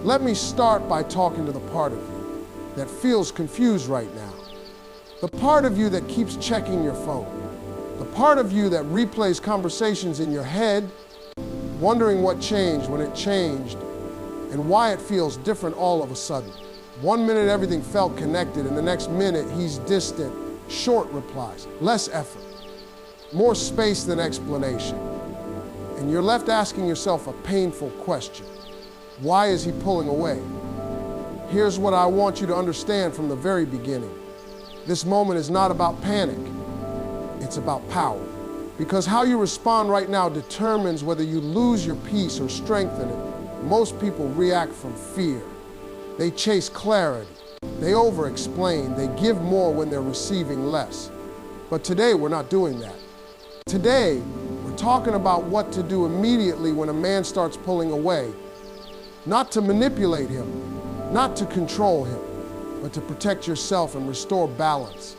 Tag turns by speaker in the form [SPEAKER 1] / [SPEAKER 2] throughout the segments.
[SPEAKER 1] Let me start by talking to the part of you that feels confused right now. The part of you that keeps checking your phone. The part of you that replays conversations in your head, wondering what changed when it changed and why it feels different all of a sudden. 1 minute everything felt connected and the next minute he's distant, short replies, less effort, more space than explanation. And you're left asking yourself a painful question. Why is he pulling away? Here's what I want you to understand from the very beginning. This moment is not about panic. It's about power. Because how you respond right now determines whether you lose your peace or strengthen it. Most people react from fear. They chase clarity. They over-explain. They give more when they're receiving less. But today, we're not doing that. Today, we're talking about what to do immediately when a man starts pulling away. Not to manipulate him, not to control him, but to protect yourself and restore balance.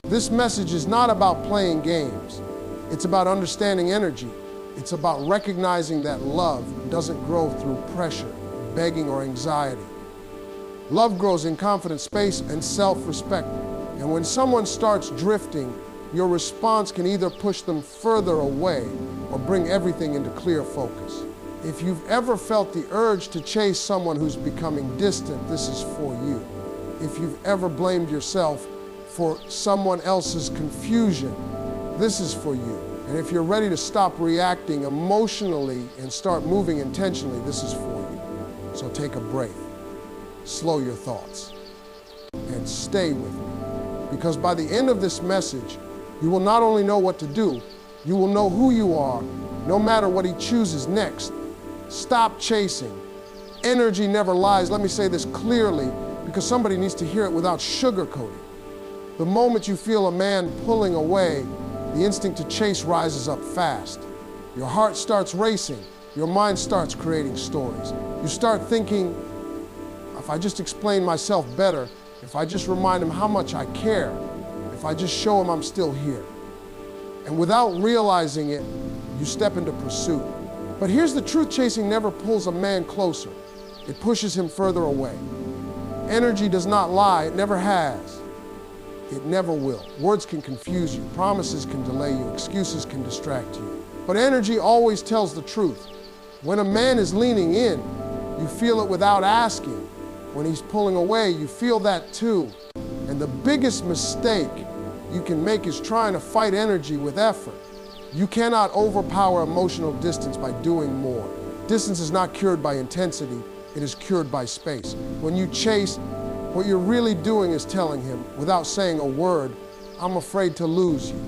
[SPEAKER 1] This message is not about playing games. It's about understanding energy. It's about recognizing that love doesn't grow through pressure, begging, or anxiety. Love grows in confident space and self-respect. And when someone starts drifting, your response can either push them further away or bring everything into clear focus. If you've ever felt the urge to chase someone who's becoming distant, this is for you. If you've ever blamed yourself for someone else's confusion, this is for you. And if you're ready to stop reacting emotionally and start moving intentionally, this is for you. So take a breath, slow your thoughts, and stay with me. Because by the end of this message, you will not only know what to do, you will know who you are, no matter what he chooses next. Stop chasing. Energy never lies. Let me say this clearly because somebody needs to hear it without sugarcoating. The moment you feel a man pulling away, the instinct to chase rises up fast. Your heart starts racing. Your mind starts creating stories. You start thinking, if I just explain myself better, if I just remind him how much I care, if I just show him I'm still here. And without realizing it, you step into pursuit. But here's the truth, chasing never pulls a man closer. It pushes him further away. Energy does not lie, it never has. It never will. Words can confuse you, promises can delay you, excuses can distract you. But energy always tells the truth. When a man is leaning in, you feel it without asking. When he's pulling away, you feel that too. And the biggest mistake you can make is trying to fight energy with effort. You cannot overpower emotional distance by doing more. Distance is not cured by intensity, it is cured by space. When you chase, what you're really doing is telling him, without saying a word, I'm afraid to lose you.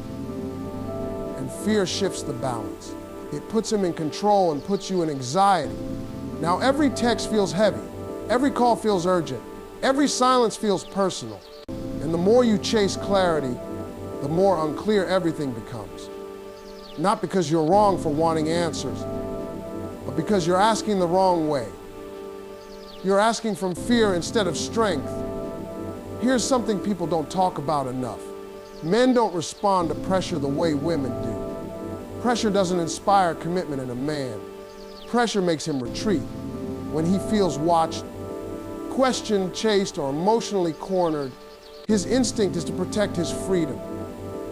[SPEAKER 1] And fear shifts the balance. It puts him in control and puts you in anxiety. Now every text feels heavy, every call feels urgent, every silence feels personal. And the more you chase clarity, the more unclear everything becomes. Not because you're wrong for wanting answers, but because you're asking the wrong way. You're asking from fear instead of strength. Here's something people don't talk about enough. Men don't respond to pressure the way women do. Pressure doesn't inspire commitment in a man. Pressure makes him retreat. When he feels watched, questioned, chased, or emotionally cornered, his instinct is to protect his freedom.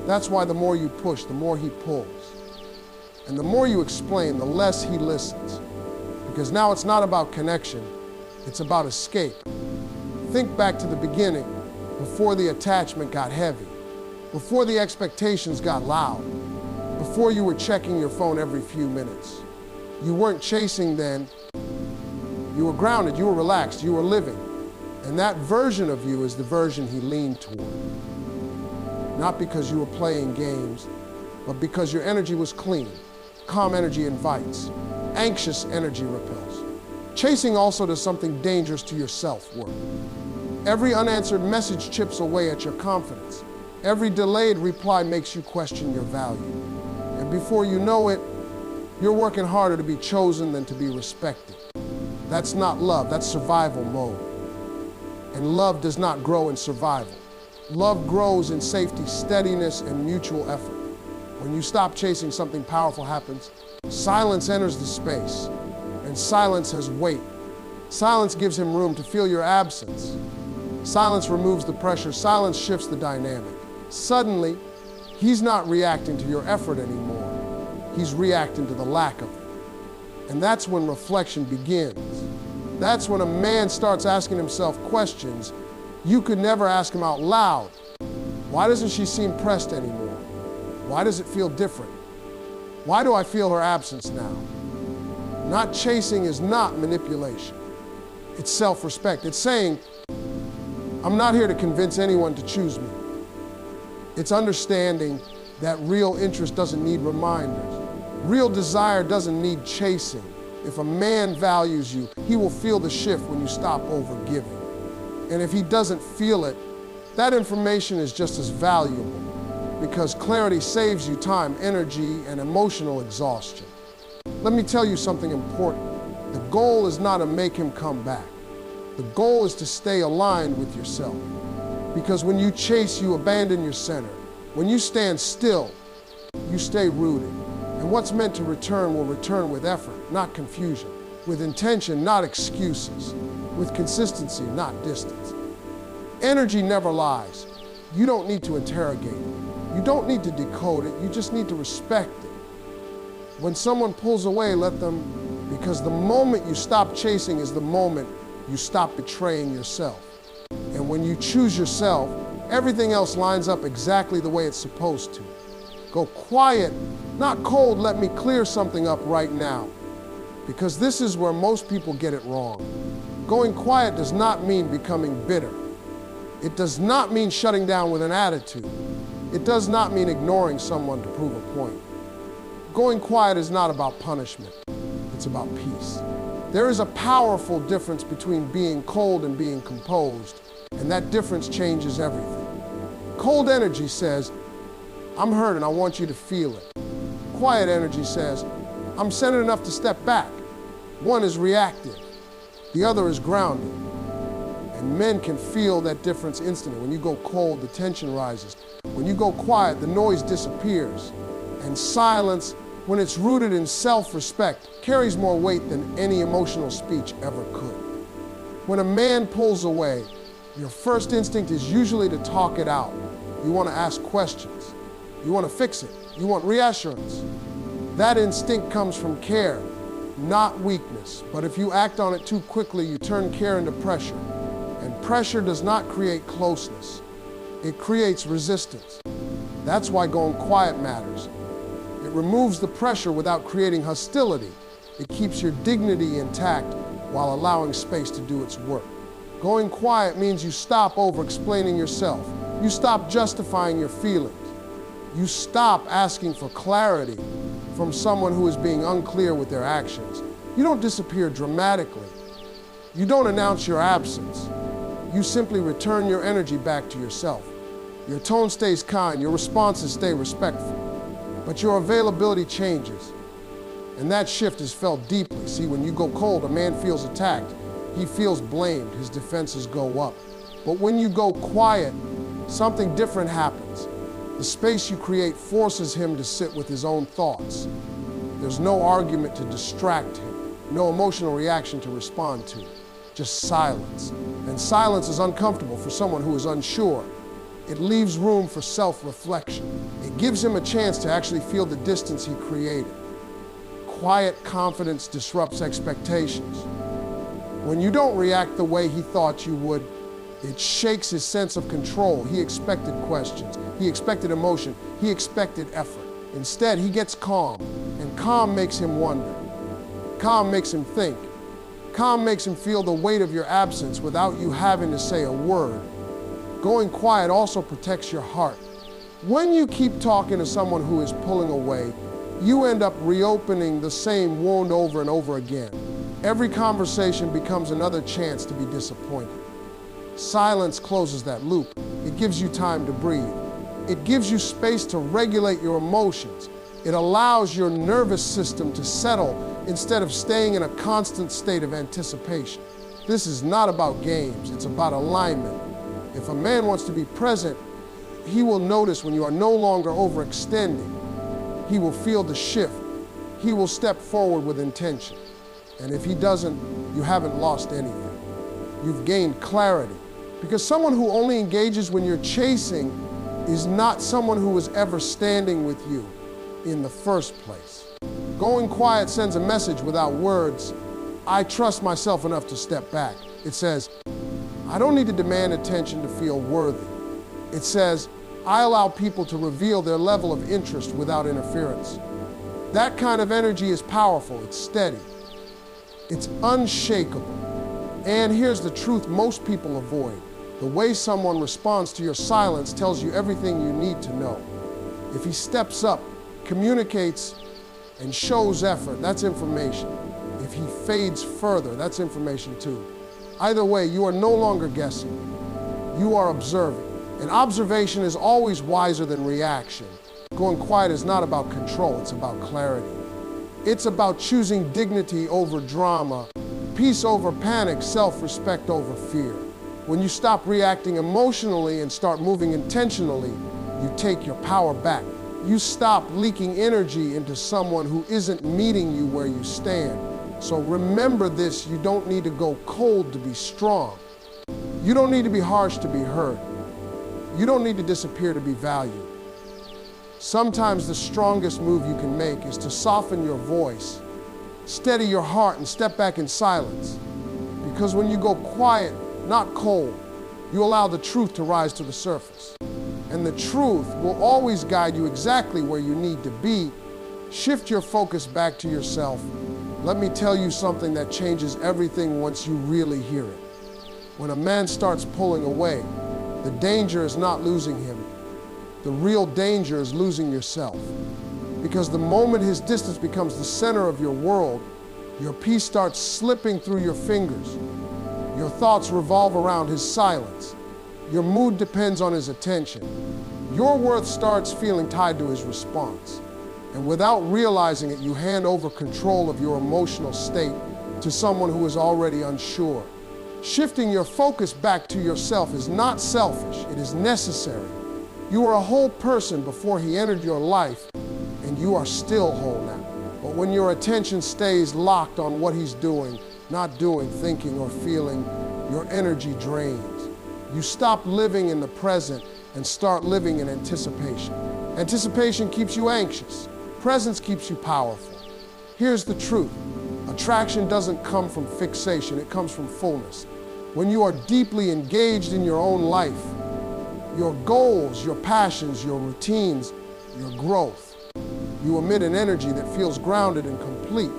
[SPEAKER 1] That's why the more you push, the more he pulls. And the more you explain, the less he listens. Because now it's not about connection, it's about escape. Think back to the beginning, before the attachment got heavy, before the expectations got loud, before you were checking your phone every few minutes. You weren't chasing then, you were grounded, you were relaxed, you were living. And that version of you is the version he leaned toward. Not because you were playing games, but because your energy was clean. Calm energy invites. Anxious energy repels. Chasing also does something dangerous to your self-worth. Every unanswered message chips away at your confidence. Every delayed reply makes you question your value. And before you know it, you're working harder to be chosen than to be respected. That's not love, that's survival mode. And love does not grow in survival. Love grows in safety, steadiness, and mutual effort. When you stop chasing, something powerful happens. Silence enters the space, and silence has weight. Silence gives him room to feel your absence. Silence removes the pressure. Silence shifts the dynamic. Suddenly, he's not reacting to your effort anymore. He's reacting to the lack of it. And that's when reflection begins. That's when a man starts asking himself questions you could never ask him out loud. Why doesn't she seem pressed anymore? Why does it feel different? Why do I feel her absence now? Not chasing is not manipulation. It's self-respect. It's saying, I'm not here to convince anyone to choose me. It's understanding that real interest doesn't need reminders. Real desire doesn't need chasing. If a man values you, he will feel the shift when you stop overgiving. And if he doesn't feel it, that information is just as valuable, because clarity saves you time, energy, and emotional exhaustion. Let me tell you something important. The goal is not to make him come back. The goal is to stay aligned with yourself. Because when you chase, you abandon your center. When you stand still, you stay rooted. And what's meant to return will return with effort, not confusion. With intention, not excuses. With consistency, not distance. Energy never lies. You don't need to interrogate it. You don't need to decode it. You just need to respect it. When someone pulls away, let them, because the moment you stop chasing is the moment you stop betraying yourself. And when you choose yourself, everything else lines up exactly the way it's supposed to. Go quiet, not cold. Let me clear something up right now, because this is where most people get it wrong. Going quiet does not mean becoming bitter. It does not mean shutting down with an attitude. It does not mean ignoring someone to prove a point. Going quiet is not about punishment. It's about peace. There is a powerful difference between being cold and being composed, and that difference changes everything. Cold energy says, I'm hurt and I want you to feel it. Quiet energy says, I'm centered enough to step back. One is reactive, the other is grounded. And men can feel that difference instantly. When you go cold, the tension rises. When you go quiet, the noise disappears. And silence, when it's rooted in self-respect, carries more weight than any emotional speech ever could. When a man pulls away, your first instinct is usually to talk it out. You want to ask questions. You want to fix it. You want reassurance. That instinct comes from care, not weakness. But if you act on it too quickly, you turn care into pressure. And pressure does not create closeness. It creates resistance. That's why going quiet matters. It removes the pressure without creating hostility. It keeps your dignity intact while allowing space to do its work. Going quiet means you stop over-explaining yourself. You stop justifying your feelings. You stop asking for clarity from someone who is being unclear with their actions. You don't disappear dramatically. You don't announce your absence. You simply return your energy back to yourself. Your tone stays kind, your responses stay respectful, but your availability changes. And that shift is felt deeply. See, when you go cold, a man feels attacked. He feels blamed, his defenses go up. But when you go quiet, something different happens. The space you create forces him to sit with his own thoughts. There's no argument to distract him, no emotional reaction to respond to, just silence. And silence is uncomfortable for someone who is unsure. It leaves room for self-reflection. It gives him a chance to actually feel the distance he created. Quiet confidence disrupts expectations. When you don't react the way he thought you would, it shakes his sense of control. He expected questions, he expected emotion, he expected effort. Instead, he gets calm, and calm makes him wonder. Calm makes him think. Calm makes him feel the weight of your absence without you having to say a word. Going quiet also protects your heart. When you keep talking to someone who is pulling away, you end up reopening the same wound over and over again. Every conversation becomes another chance to be disappointed. Silence closes that loop. It gives you time to breathe. It gives you space to regulate your emotions. It allows your nervous system to settle instead of staying in a constant state of anticipation. This is not about games, it's about alignment. If a man wants to be present, he will notice when you are no longer overextending. He will feel the shift. He will step forward with intention. And if he doesn't, you haven't lost anything. You've gained clarity. Because someone who only engages when you're chasing is not someone who was ever standing with you in the first place. Going quiet sends a message without words. I trust myself enough to step back. It says, I don't need to demand attention to feel worthy. It says, I allow people to reveal their level of interest without interference. That kind of energy is powerful, it's steady, it's unshakable. And here's the truth most people avoid. The way someone responds to your silence tells you everything you need to know. If he steps up, communicates, and shows effort, that's information. If he fades further, that's information too. Either way, you are no longer guessing. You are observing. And observation is always wiser than reaction. Going quiet is not about control, it's about clarity. It's about choosing dignity over drama, peace over panic, self-respect over fear. When you stop reacting emotionally and start moving intentionally, you take your power back. You stop leaking energy into someone who isn't meeting you where you stand. So remember this, you don't need to go cold to be strong. You don't need to be harsh to be heard. You don't need to disappear to be valued. Sometimes the strongest move you can make is to soften your voice, steady your heart, and step back in silence. Because when you go quiet, not cold, you allow the truth to rise to the surface. And the truth will always guide you exactly where you need to be. Shift your focus back to yourself. Let me tell you something that changes everything once you really hear it. When a man starts pulling away, the danger is not losing him. The real danger is losing yourself. Because the moment his distance becomes the center of your world, your peace starts slipping through your fingers. Your thoughts revolve around his silence. Your mood depends on his attention. Your worth starts feeling tied to his response. And without realizing it, you hand over control of your emotional state to someone who is already unsure. Shifting your focus back to yourself is not selfish, it is necessary. You were a whole person before he entered your life, and you are still whole now. But when your attention stays locked on what he's doing, not doing, thinking, or feeling, your energy drains. You stop living in the present and start living in anticipation. Anticipation keeps you anxious. Presence keeps you powerful. Here's the truth. Attraction doesn't come from fixation, it comes from fullness. When you are deeply engaged in your own life, your goals, your passions, your routines, your growth, you emit an energy that feels grounded and complete.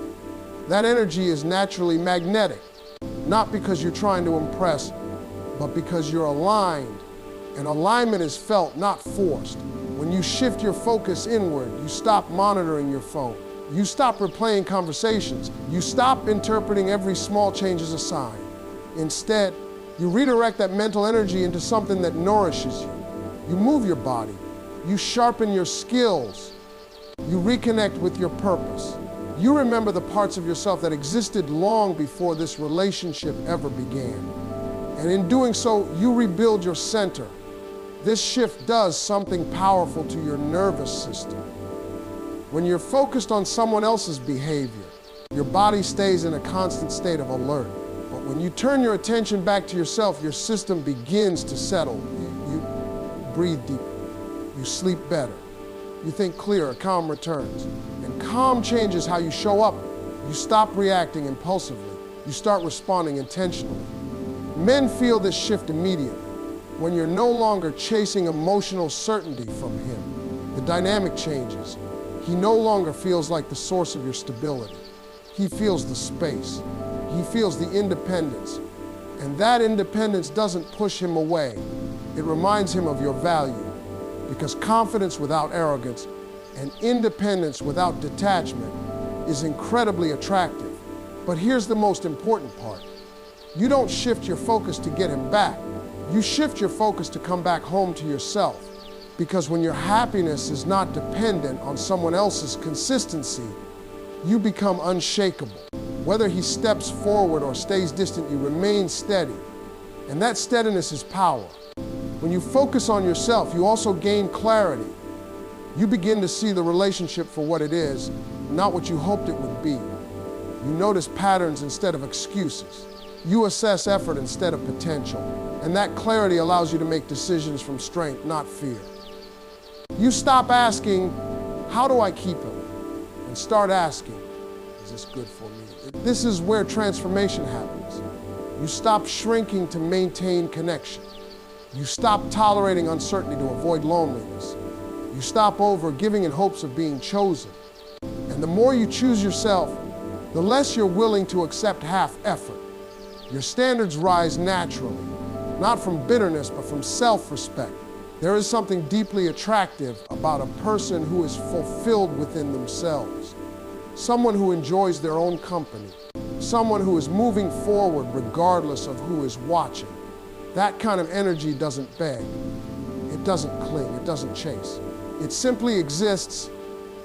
[SPEAKER 1] That energy is naturally magnetic, not because you're trying to impress, but because you're aligned. And alignment is felt, not forced. When you shift your focus inward, you stop monitoring your phone. You stop replaying conversations. You stop interpreting every small change as a sign. Instead, you redirect that mental energy into something that nourishes you. You move your body. You sharpen your skills. You reconnect with your purpose. You remember the parts of yourself that existed long before this relationship ever began. And in doing so, you rebuild your center. This shift does something powerful to your nervous system. When you're focused on someone else's behavior, your body stays in a constant state of alert. But when you turn your attention back to yourself, your system begins to settle. You breathe deeper. You sleep better. You think clearer, calm returns. And calm changes how you show up. You stop reacting impulsively. You start responding intentionally. Men feel this shift immediately. When you're no longer chasing emotional certainty from him, the dynamic changes. He no longer feels like the source of your stability. He feels the space. He feels the independence. And that independence doesn't push him away. It reminds him of your value. Because confidence without arrogance and independence without detachment is incredibly attractive. But here's the most important part. You don't shift your focus to get him back. You shift your focus to come back home to yourself. Because when your happiness is not dependent on someone else's consistency, you become unshakable. Whether he steps forward or stays distant, you remain steady. And that steadiness is power. When you focus on yourself, you also gain clarity. You begin to see the relationship for what it is, not what you hoped it would be. You notice patterns instead of excuses. You assess effort instead of potential. And that clarity allows you to make decisions from strength, not fear. You stop asking, how do I keep him? And start asking, is this good for me? This is where transformation happens. You stop shrinking to maintain connection. You stop tolerating uncertainty to avoid loneliness. You stop over-giving in hopes of being chosen. And the more you choose yourself, the less you're willing to accept half effort. Your standards rise naturally, not from bitterness, but from self-respect. There is something deeply attractive about a person who is fulfilled within themselves. Someone who enjoys their own company. Someone who is moving forward regardless of who is watching. That kind of energy doesn't beg. It doesn't cling. It doesn't chase. It simply exists,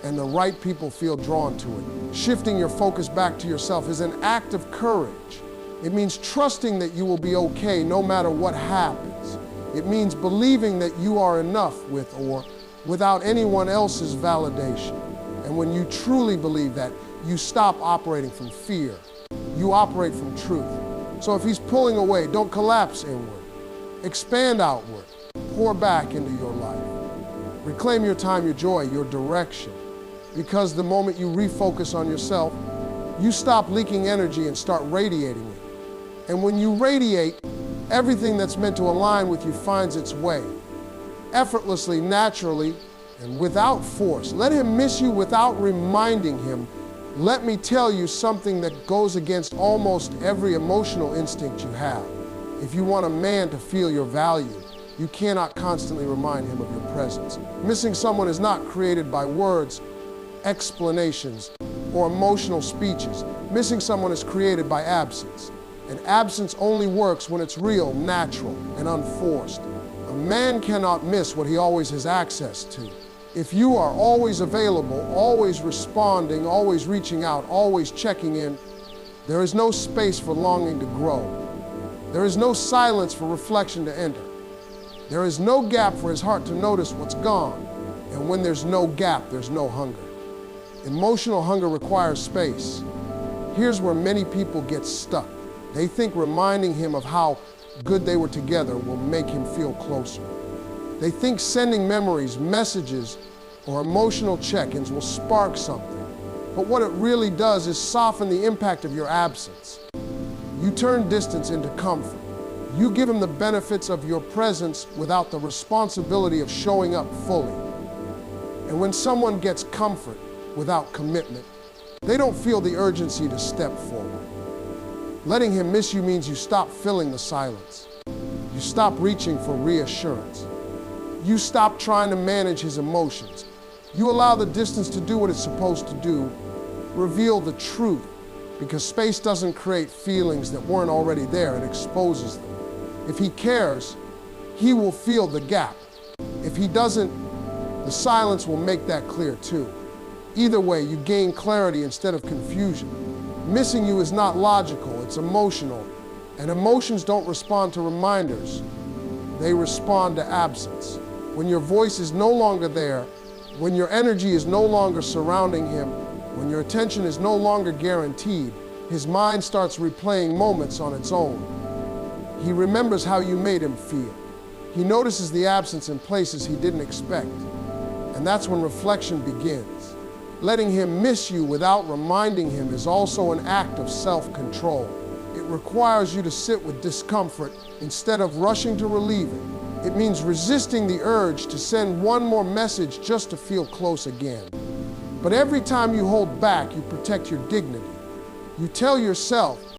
[SPEAKER 1] and the right people feel drawn to it. Shifting your focus back to yourself is an act of courage. It means trusting that you will be okay no matter what happens. It means believing that you are enough with or without anyone else's validation. And when you truly believe that, you stop operating from fear. You operate from truth. So if he's pulling away, don't collapse inward. Expand outward. Pour back into your life. Reclaim your time, your joy, your direction. Because the moment you refocus on yourself, you stop leaking energy and start radiating it. And when you radiate, everything that's meant to align with you finds its way. Effortlessly, naturally, and without force. Let him miss you without reminding him. Let me tell you something that goes against almost every emotional instinct you have. If you want a man to feel your value, you cannot constantly remind him of your presence. Missing someone is not created by words, explanations, or emotional speeches. Missing someone is created by absence. And absence only works when it's real, natural, and unforced. A man cannot miss what he always has access to. If you are always available, always responding, always reaching out, always checking in, there is no space for longing to grow. There is no silence for reflection to enter. There is no gap for his heart to notice what's gone. And when there's no gap, there's no hunger. Emotional hunger requires space. Here's where many people get stuck. They think reminding him of how good they were together will make him feel closer. They think sending memories, messages, or emotional check-ins will spark something. But what it really does is soften the impact of your absence. You turn distance into comfort. You give him the benefits of your presence without the responsibility of showing up fully. And when someone gets comfort without commitment, they don't feel the urgency to step forward. Letting him miss you means you stop filling the silence. You stop reaching for reassurance. You stop trying to manage his emotions. You allow the distance to do what it's supposed to do, reveal the truth, because space doesn't create feelings that weren't already there, it exposes them. If he cares, he will feel the gap. If he doesn't, the silence will make that clear too. Either way, you gain clarity instead of confusion. Missing you is not logical, it's emotional. And emotions don't respond to reminders. They respond to absence. When your voice is no longer there, when your energy is no longer surrounding him, when your attention is no longer guaranteed, his mind starts replaying moments on its own. He remembers how you made him feel. He notices the absence in places he didn't expect. And that's when reflection begins. Letting him miss you without reminding him is also an act of self-control. It requires you to sit with discomfort instead of rushing to relieve it. It means resisting the urge to send one more message just to feel close again. But every time you hold back, you protect your dignity. You tell yourself,